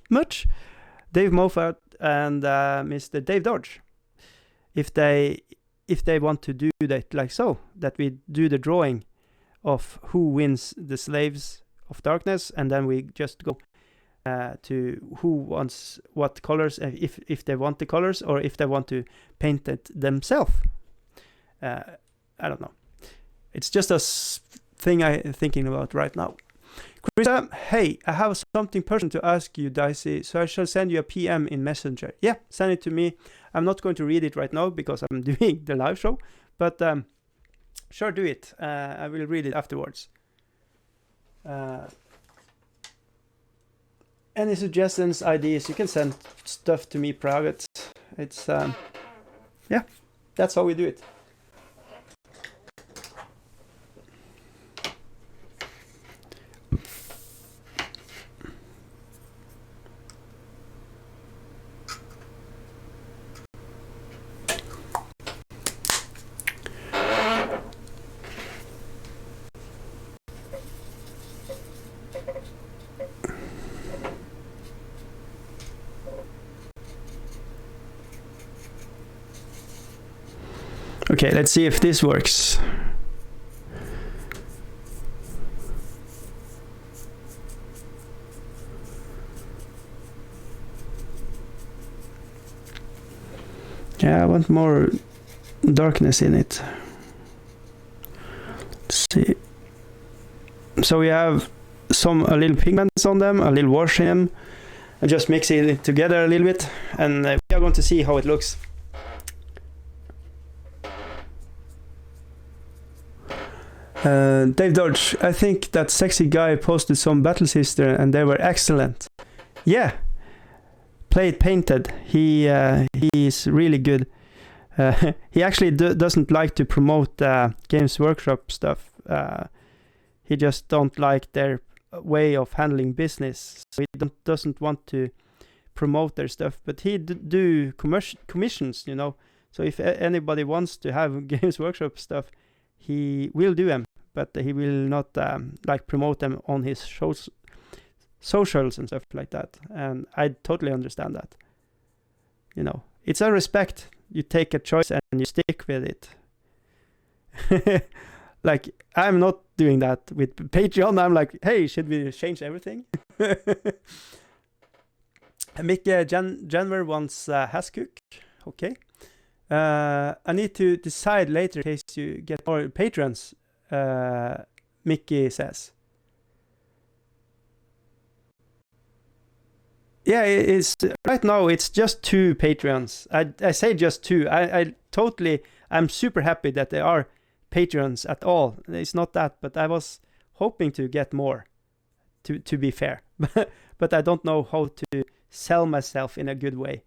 much? Dave Moffat and Mr. Dave Dodge. If they want to do that like so, that we do the drawing of who wins the Slaves of Darkness, and then we just go to who wants what colors, if they want the colors, or if they want to paint it themselves. I don't know. It's just a thing I'm thinking about right now. Krisse, hey, I have something personal to ask you, Dicey, so I shall send you a PM in Messenger. Yeah, send it to me. I'm not going to read it right now because I'm doing the live show, but sure, do it. I will read it afterwards. Any suggestions, ideas, you can send stuff to me private. It's, yeah, that's how we do it. Okay, let's see if this works. Yeah, I want more darkness in it. Let's see. So we have a little pigments on them, a little wash in them, and just mixing it together a little bit, and we are going to see how it looks. Dave Dodge, I think that sexy guy posted some Battle Sister and they were excellent. Yeah, play it painted. He is really good. He actually doesn't like to promote Games Workshop stuff. He just don't like their way of handling business. So he doesn't want to promote their stuff. But he do commissions, you know. So if anybody wants to have Games Workshop stuff, he will do them. But he will not like promote them on his shows, socials and stuff like that. And I totally understand that. You know, it's a respect. You take a choice and you stick with it. Like, I'm not doing that with Patreon. I'm like, hey, should we change everything? Mick Janver wants Hascook. Okay. I need to decide later in case you get more patrons, Mickey says. Yeah, it's right now it's just 2 patrons. I say just 2. I'm super happy that there are patrons at all. It's not that, but I was hoping to get more, to be fair. But I don't know how to sell myself in a good way,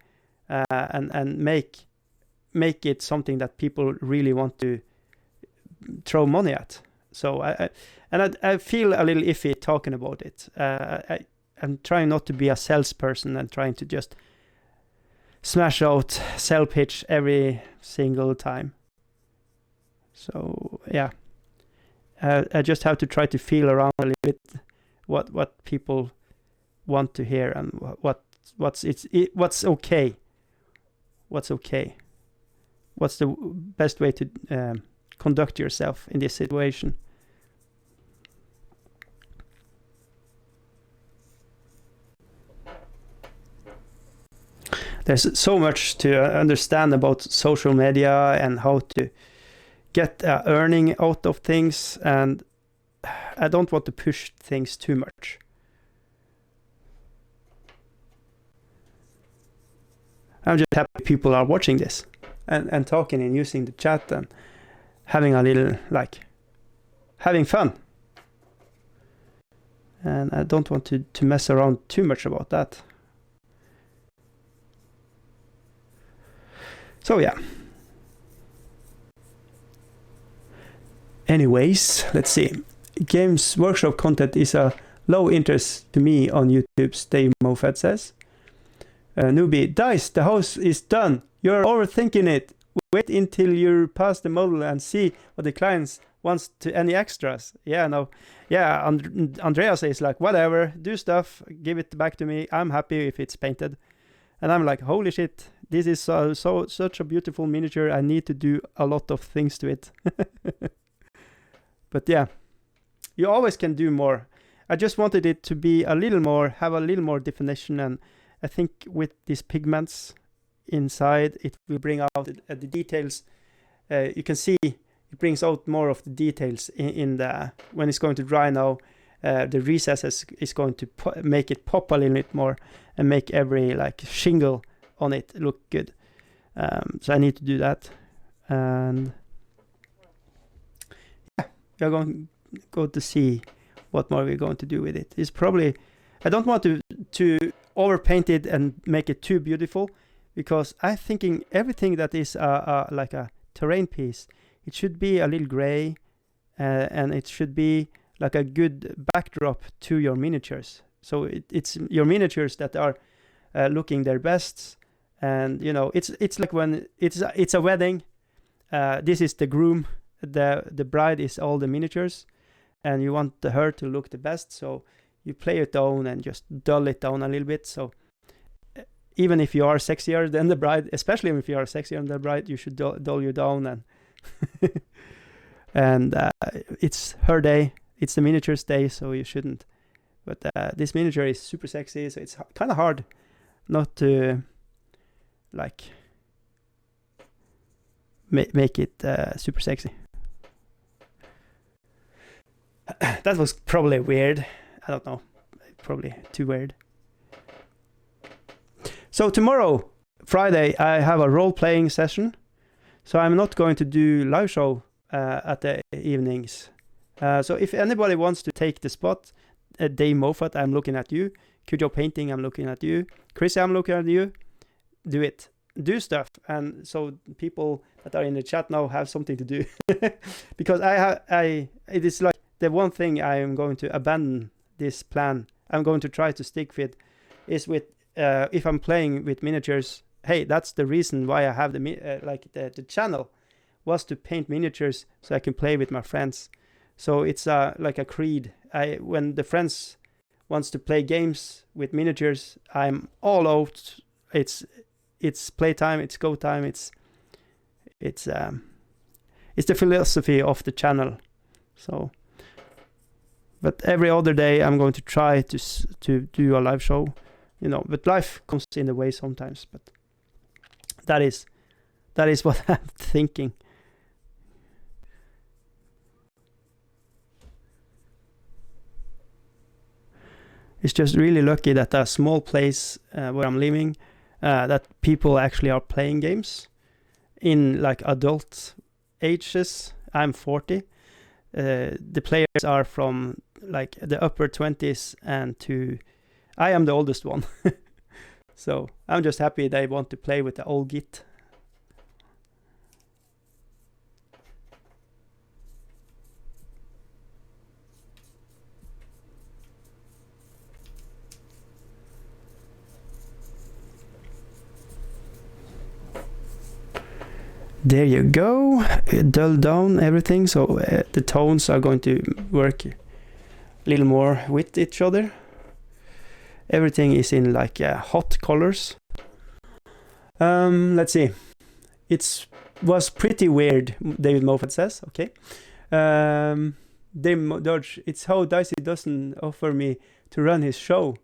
and make it something that people really want to throw money at. So I feel a little iffy talking about it. I'm trying not to be a salesperson and trying to just smash out sell pitch every single time. So yeah, I just have to try to feel around a little bit what people want to hear and what's okay. What's okay? What's the best way to conduct yourself in this situation? there's so much to understand about social media and how to get earning out of things, and I don't want to push things too much. I'm just happy people are watching this and talking and using the chat and having a little, like, having fun. And I don't want to mess around too much about that. So yeah. Anyways, let's see. Games Workshop content is a low interest to me on YouTube, Dave Mofat says. Newbie, Dice, the house is done. You're overthinking it. Wait until you're past the model and see what the clients wants to any extras. Yeah, no. Yeah, Andrea says like, whatever, do stuff, give it back to me. I'm happy if it's painted. And I'm like, holy shit, this is such a beautiful miniature. I need to do a lot of things to it. But yeah, you always can do more. I just wanted it to be a little more, have a little more definition, and I think with these pigments inside, it will bring out the details. You can see it brings out more of the details in the, when it's going to dry now, the recesses is going to make it pop a little bit more and make every like shingle on it look good. So I need to do that. And yeah, we're going to go to see what more we're going to do with it. It's probably, I don't want to overpaint it and make it too beautiful, because I'm thinking everything that is like a terrain piece, it should be a little gray, and it should be like a good backdrop to your miniatures. So it's your miniatures that are looking their best. And you know, it's like when it's a wedding. This is the groom, the bride is all the miniatures, and you want her to look the best. So you play it down and just dull it down a little bit. So even if you are sexier than the bride, especially if you are sexier than the bride, you should dull you down. And and it's her day, it's the miniatures day, so you shouldn't. But this miniature is super sexy, so it's kind of hard not to like make it super sexy. That was probably weird. I don't know, probably too weird. So tomorrow, Friday, I have a role-playing session. So I'm not going to do live show at the evenings. So if anybody wants to take the spot, Dave Moffat, I'm looking at you. Kujo Painting, I'm looking at you. Krisse, I'm looking at you. Do it. Do stuff. And so people that are in the chat now have something to do. Because it is like the one thing I am going to abandon this plan. I'm going to try to stick with is with if I'm playing with miniatures. Hey, that's the reason why I have the channel was to paint miniatures so I can play with my friends. So it's like a creed. When the friends wants to play games with miniatures, I'm all out. It's playtime. It's go time. It's the philosophy of the channel. So, but every other day I'm going to try to do a live show, you know. But life comes in the way sometimes. But that is what I'm thinking. It's just really lucky that a small place where I'm living, that people actually are playing games in like adult ages. I'm 40. The players are from like the upper 20s and to... I am the oldest one. So I'm just happy they want to play with the old git. There you go. Dull down everything, so the tones are going to work a little more with each other. Everything is in like hot colors. Let's see. It was pretty weird, David Moffat says. Okay. Dodge, it's how Dicey doesn't offer me to run his show.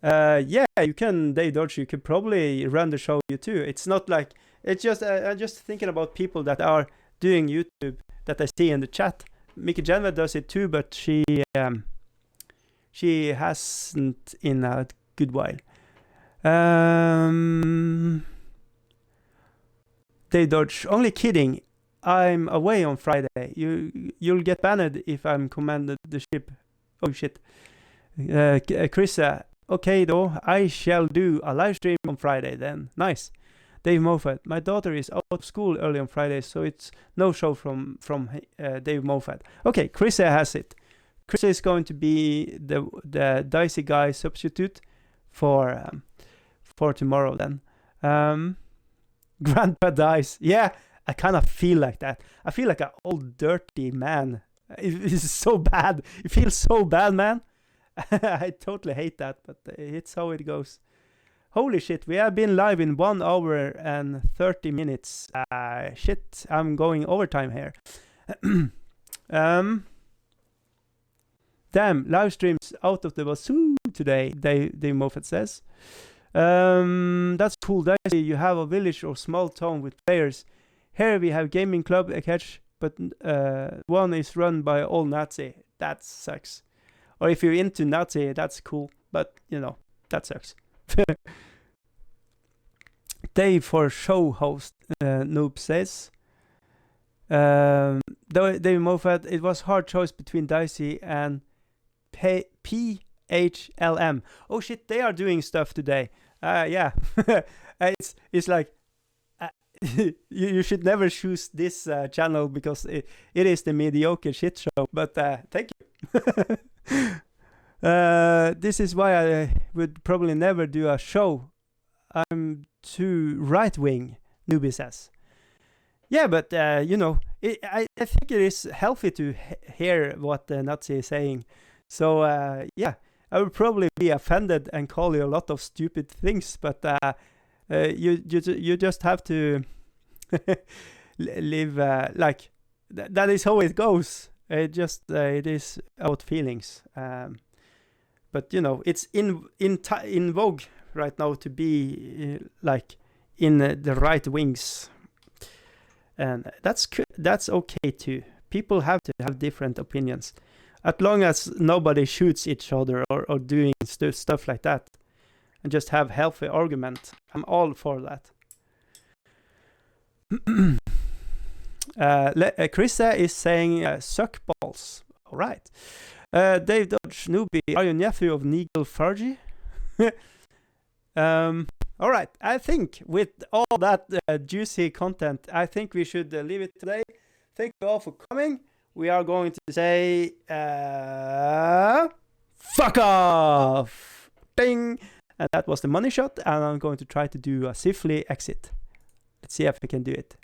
Yeah, you can, Dave Dodge, you could probably run the show you too. It's not like, it's just, I'm just thinking about people that are doing YouTube that I see in the chat. Mickey Jenva does it too, but she hasn't in a good while. Dave Dodge, only kidding. I'm away on Friday. You'll get banned if I'm commanded the ship. Oh shit. Krisse, okay though, I shall do a live stream on Friday then. Nice. Dave Moffat, my daughter is out of school early on Friday, so it's no show from Dave Moffat. Okay, Krisse has it. Krisse is going to be the Dicey guy substitute for tomorrow then. Grandpa dies. Yeah, I kind of feel like that. I feel like an old dirty man. It's so bad. It feels so bad, man. I totally hate that, but it's how it goes. Holy shit, we have been live in 1 hour and 30 minutes. Shit, I'm going overtime here. Damn, live streams out of the wazoo today, Dave Moffat says. That's cool, Dicey. You have a village or small town with players. Here we have gaming club, a catch, but one is run by all Nazi. That sucks. Or if you're into Nazi, that's cool, but you know, that sucks. Dave for show host, Noob says. Dave Moffat, it was hard choice between Dicey and PHLM. Oh shit, they are doing stuff today. Yeah. It's like you should never choose this channel because it is the mediocre shit show. But thank you. This is why I would probably never do a show. I'm too right wing, Newbie says. Yeah, but you know, I think it is healthy to hear what the Nazi is saying. So yeah, I would probably be offended and call you a lot of stupid things, but you just have to live like that is how it goes. It is about feelings. But you know, it's in vogue right now to be like in the right wings, and that's okay too. People have to have different opinions, as long as nobody shoots each other or doing stuff like that, and just have healthy argument. I'm all for that. Krisse is saying suck balls. All right. Dave Dodge, Newbie, are you nephew of Nigel Fargy? All right. I think with all that juicy content, I think we should leave it today. Thank you all for coming. We are going to say fuck off. Ding. And that was the money shot. And I'm going to try to do a safely exit. Let's see if I can do it.